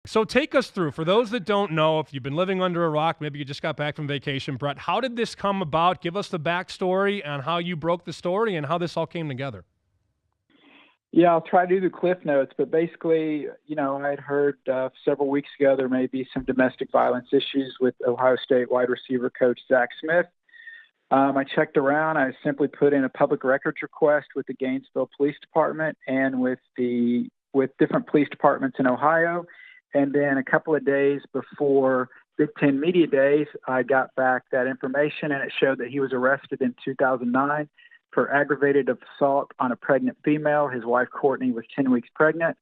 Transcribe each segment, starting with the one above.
So take us through, for those that don't know, if you've been living under a rock, maybe you just got back from vacation, Brett, how did this come about? Give us the backstory on how you broke the story and how this all came together. Yeah, I'll try to do the cliff notes, but basically, I had heard several weeks ago there may be some domestic violence issues with Ohio State wide receiver coach Zach Smith. I checked around. I simply put in a public records request with the Gainesville Police Department and with different police departments in Ohio. And then a couple of days before Big Ten Media Days, I got back that information, and it showed that he was arrested in 2009 for aggravated assault on a pregnant female. His wife, Courtney, was 10 weeks pregnant.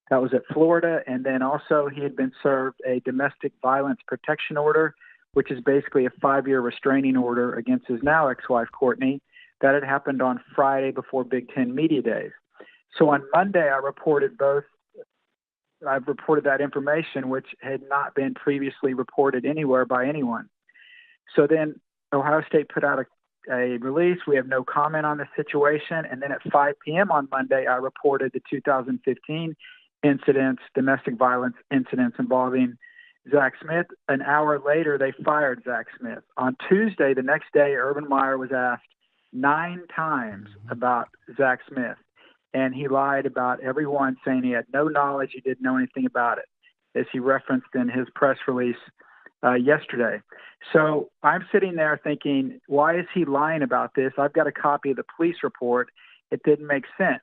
That was at Florida. And then also he had been served a domestic violence protection order, which is basically a 5-year restraining order against his now ex-wife, Courtney. That had happened on Friday before Big Ten Media Days. So on Monday, I've reported that information, which had not been previously reported anywhere by anyone. So then Ohio State put out a release. We have no comment on the situation. And then at 5 p.m. on Monday, I reported the 2015 domestic violence incidents involving Zach Smith. An hour later, they fired Zach Smith. On Tuesday, the next day, Urban Meyer was asked 9 times about Zach Smith. And he lied about everyone, saying he had no knowledge, he didn't know anything about it, as he referenced in his press release yesterday. So I'm sitting there thinking, why is he lying about this? I've got a copy of the police report. It didn't make sense.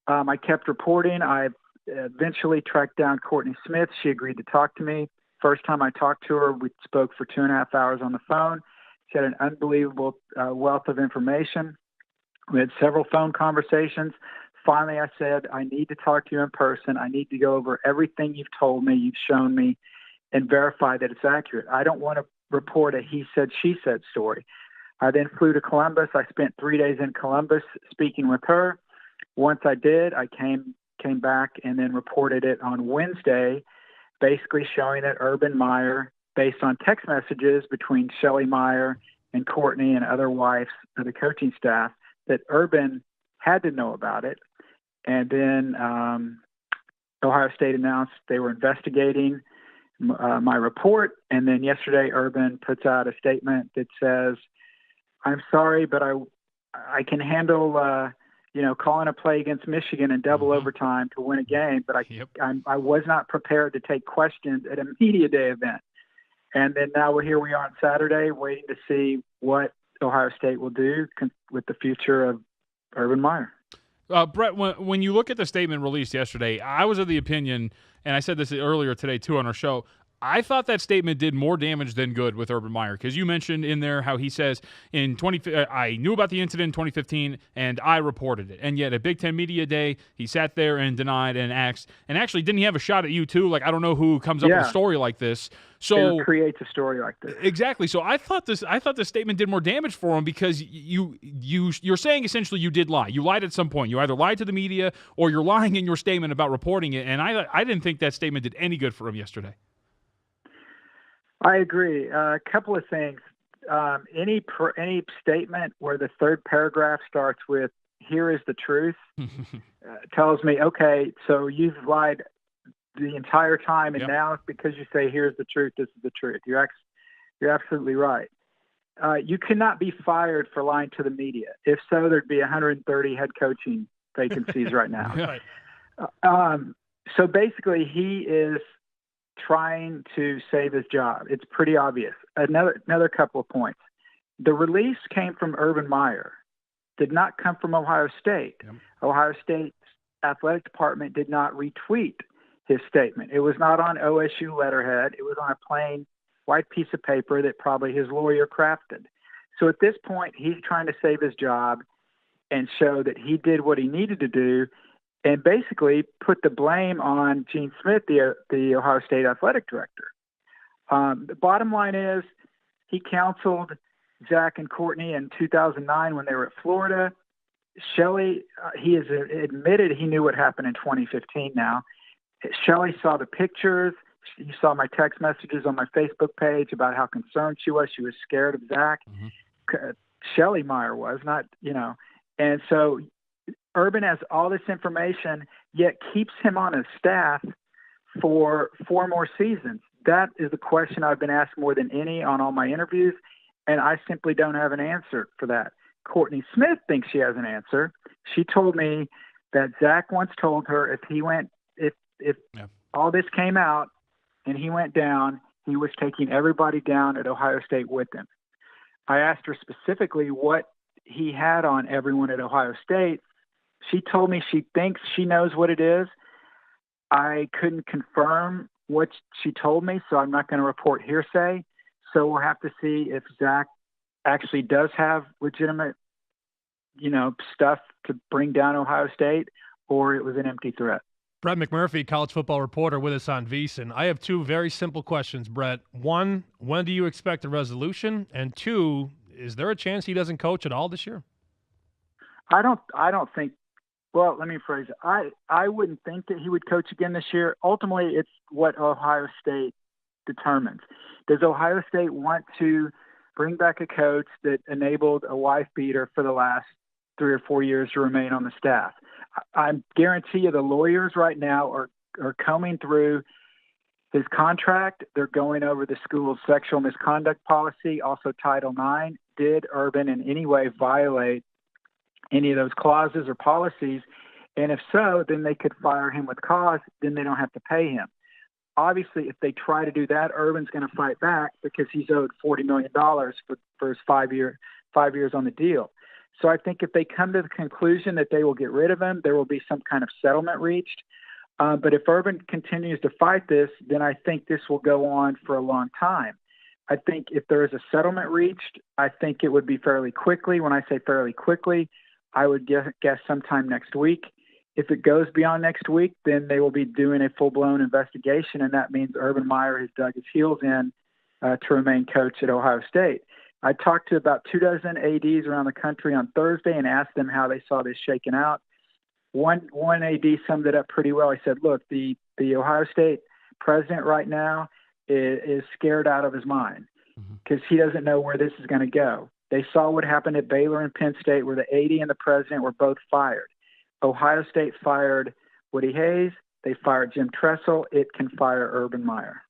I kept reporting. I eventually tracked down Courtney Smith. She agreed to talk to me. First time I talked to her, we spoke for 2.5 hours on the phone. She had an unbelievable wealth of information. We had several phone conversations. Finally, I said, I need to talk to you in person. I need to go over everything you've told me, you've shown me, and verify that it's accurate. I don't want to report a he said, she said story. I then flew to Columbus. I spent 3 days in Columbus speaking with her. Once I did, I came back and then reported it on Wednesday, basically showing that Urban Meyer, based on text messages between Shelley Meyer and Courtney and other wives of the coaching staff, that Urban had to know about it. And then Ohio State announced they were investigating my report. And then yesterday, Urban puts out a statement that says, I'm sorry, but I can handle, calling a play against Michigan in double overtime to win a game, but I was not prepared to take questions at a media day event. And then now we are on Saturday waiting to see what Ohio State will do with the future of Urban Meyer. Brett, when you look at the statement released yesterday, I was of the opinion, and I said this earlier today too on our show, I thought that statement did more damage than good with Urban Meyer, because you mentioned in there how he says I knew about the incident in 2015 and I reported it, and yet at Big Ten Media Day he sat there and denied and asked, and actually didn't he have a shot at you too? Like, I don't know who comes up with a story like this. So who creates a story like this? Exactly. So I thought this statement did more damage for him, because you're saying essentially you did lie. You lied at some point. You either lied to the media or you're lying in your statement about reporting it. And I didn't think that statement did any good for him yesterday. I agree. A couple of things. Any statement where the third paragraph starts with "Here is the truth" tells me, okay, so you've lied the entire time, and now because you say "Here's the truth," this is the truth. You're absolutely right. You cannot be fired for lying to the media. If so, there'd be 130 head coaching vacancies right now. Right. So basically, he is trying to save his job. It's pretty obvious. Another couple of points. The release came from Urban Meyer, did not come from Ohio State. Yep. Ohio State's athletic department did not retweet his statement. It was not on OSU letterhead. It was on a plain white piece of paper that probably his lawyer crafted. So at this point, he's trying to save his job and show that he did what he needed to do, and basically put the blame on Gene Smith, the Ohio State athletic director. The bottom line is he counseled Zach and Courtney in 2009 when they were at Florida. Shelley, he has admitted he knew what happened in 2015 now. Shelley saw the pictures. She saw my text messages on my Facebook page about how concerned she was. She was scared of Zach. Mm-hmm. Shelley Meyer was not, and so Urban has all this information, yet keeps him on his staff for 4 more seasons? That is the question I've been asked more than any on all my interviews, and I simply don't have an answer for that. Courtney Smith thinks she has an answer. She told me that Zach once told her if all this came out and he went down, he was taking everybody down at Ohio State with him. I asked her specifically what he had on everyone at Ohio State. She told me she thinks she knows what it is. I couldn't confirm what she told me, so I'm not going to report hearsay. So we'll have to see if Zach actually does have legitimate, stuff to bring down Ohio State, or it was an empty threat. Brett McMurphy, college football reporter with us on VSiN. I have 2 very simple questions, Brett. 1, when do you expect a resolution? And 2, is there a chance he doesn't coach at all this year? I don't think. Well, let me phrase it. I wouldn't think that he would coach again this year. Ultimately, it's what Ohio State determines. Does Ohio State want to bring back a coach that enabled a wife beater for the last 3 or 4 years to remain on the staff? I guarantee you the lawyers right now are combing through his contract. They're going over the school's sexual misconduct policy, also Title IX. Did Urban in any way violate any of those clauses or policies? And if so, then they could fire him with cause. Then they don't have to pay him. Obviously, if they try to do that, Urban's going to fight back because he's owed $40 million for his 5 years on the deal. So I think if they come to the conclusion that they will get rid of him, there will be some kind of settlement reached. But if Urban continues to fight this, then I think this will go on for a long time. I think if there is a settlement reached, I think it would be fairly quickly. When I say fairly quickly, I would guess sometime next week. If it goes beyond next week, then they will be doing a full-blown investigation, and that means Urban Meyer has dug his heels in to remain coach at Ohio State. I talked to about 24 ADs around the country on Thursday and asked them how they saw this shaking out. One AD summed it up pretty well. He said, look, the Ohio State president right now is scared out of his mind because he doesn't know where this is going to go. They saw what happened at Baylor and Penn State where the AD and the president were both fired. Ohio State fired Woody Hayes. They fired Jim Tressel. It can fire Urban Meyer.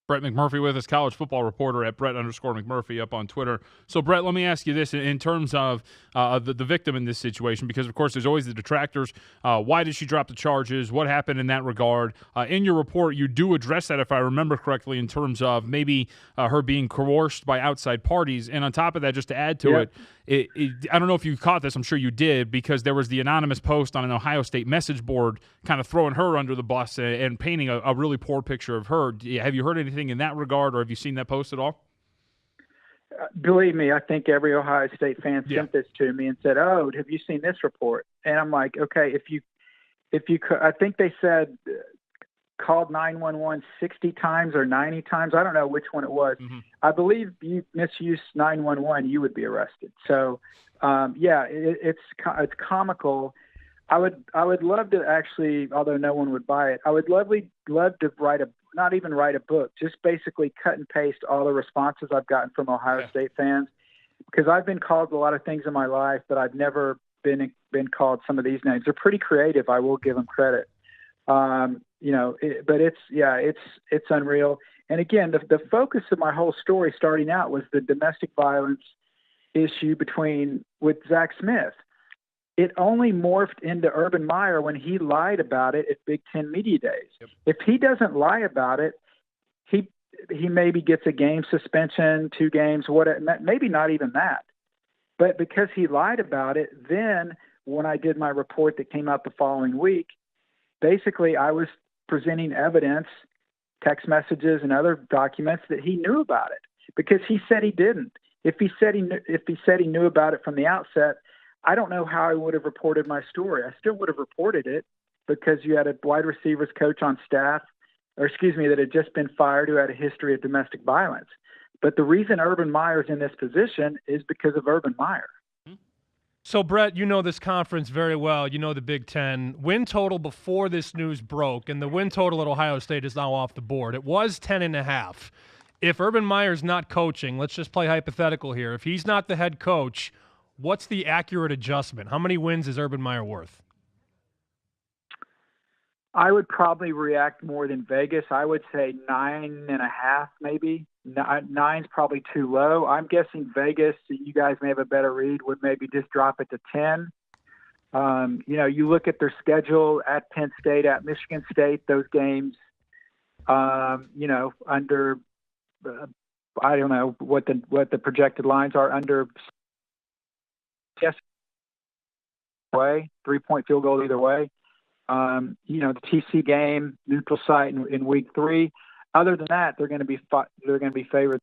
Brett McMurphy with us, college football reporter at Brett_McMurphy up on Twitter. So, Brett, let me ask you this in terms of the victim in this situation, because, of course, there's always the detractors. Why did she drop the charges? What happened in that regard? In your report, you do address that, if I remember correctly, in terms of maybe her being coerced by outside parties. And on top of that, just to add to it, I don't know if you caught this. I'm sure you did, because there was the anonymous post on an Ohio State message board kind of throwing her under the bus and painting a really poor picture of her. Have you heard anything in that regard, or have you seen that post at all? Believe me, I think every Ohio State fan sent this to me and said, "Oh, have you seen this report?" And I'm like, "Okay, if you, I think they said called 911 60 times or 90 times. I don't know which one it was. I believe you misused 911, you would be arrested." So, it's comical. I would love to actually, although no one would buy it, I would love to not even write a book, just basically cut and paste all the responses I've gotten from Ohio State fans, because I've been called a lot of things in my life, but I've never been called some of these names. They're pretty creative. I will give them credit. But it's unreal. And again, the focus of my whole story starting out was the domestic violence issue with Zach Smith. It only morphed into Urban Meyer when he lied about it at Big Ten Media Days. If he doesn't lie about it, he maybe gets a game suspension, 2 games, maybe not even that. But because he lied about it, then when I did my report that came out the following week, basically I was presenting evidence, text messages and other documents that he knew about it, because he said he didn't. If he said he knew about it from the outset, I don't know how I would have reported my story. I still would have reported it, because you had a wide receivers coach on staff, that had just been fired, who had a history of domestic violence. But the reason Urban Meyer's in this position is because of Urban Meyer. So, Brett, you know this conference very well. You know the Big Ten. Win total before this news broke, and the win total at Ohio State is now off the board. It was 10.5. If Urban Meyer's not coaching, let's just play hypothetical here. If he's not the head coach, what's the accurate adjustment? How many wins is Urban Meyer worth? I would probably react more than Vegas. I would say 9.5, maybe. Nine's probably too low. I'm guessing Vegas, you guys may have a better read, would maybe just drop it to 10. You look at their schedule at Penn State, at Michigan State, those games, under, I don't know what the projected lines are, under way, 3-point field goal either way. The TC game, neutral site in week 3. Other than that, they're going to be favored.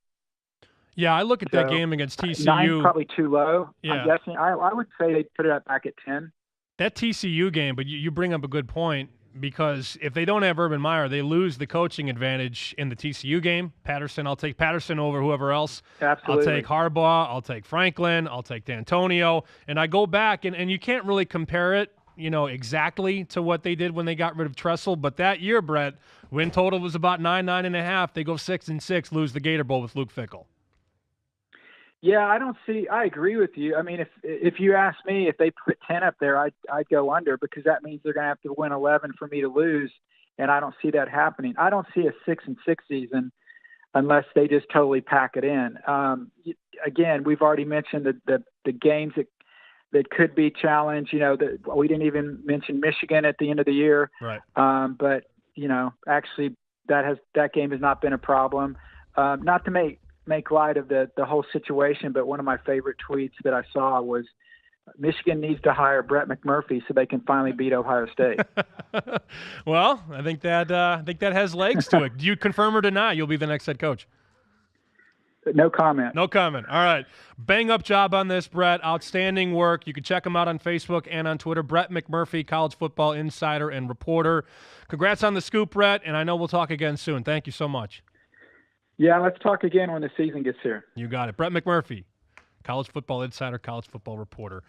Yeah, I look at that game against TCU. 9's probably too low. Yeah. I'm guessing. I would say they'd put it back at 10. That TCU game, but you bring up a good point, because if they don't have Urban Meyer, they lose the coaching advantage in the TCU game. I'll take Patterson over whoever else. Absolutely. I'll take Harbaugh. I'll take Franklin. I'll take D'Antonio. And I go back, and you can't really compare it, exactly to what they did when they got rid of Tressel. But that year, Brett, win total was about 9.5. They go 6-6, lose the Gator Bowl with Luke Fickell. Yeah, I agree with you. I mean, if you ask me if they put 10 up there, I'd go under, because that means they're going to have to win 11 for me to lose, and I don't see that happening. I don't see a 6-6 season unless they just totally pack it in. Again, we've already mentioned the games that could be challenged. We didn't even mention Michigan at the end of the year. Right. But actually that game has not been a problem. Not to make light of the whole situation, but one of my favorite tweets that I saw was, Michigan needs to hire Brett McMurphy so they can finally beat Ohio State. Well, I think that has legs to it. Do you confirm or deny you'll be the next head coach? No comment. No comment. All right. Bang up job on this, Brett. Outstanding work. You can check him out on Facebook and on Twitter. Brett McMurphy, college football insider and reporter. Congrats on the scoop, Brett, and I know we'll talk again soon. Thank you so much. Yeah, let's talk again when the season gets here. You got it. Brett McMurphy, college football insider, college football reporter.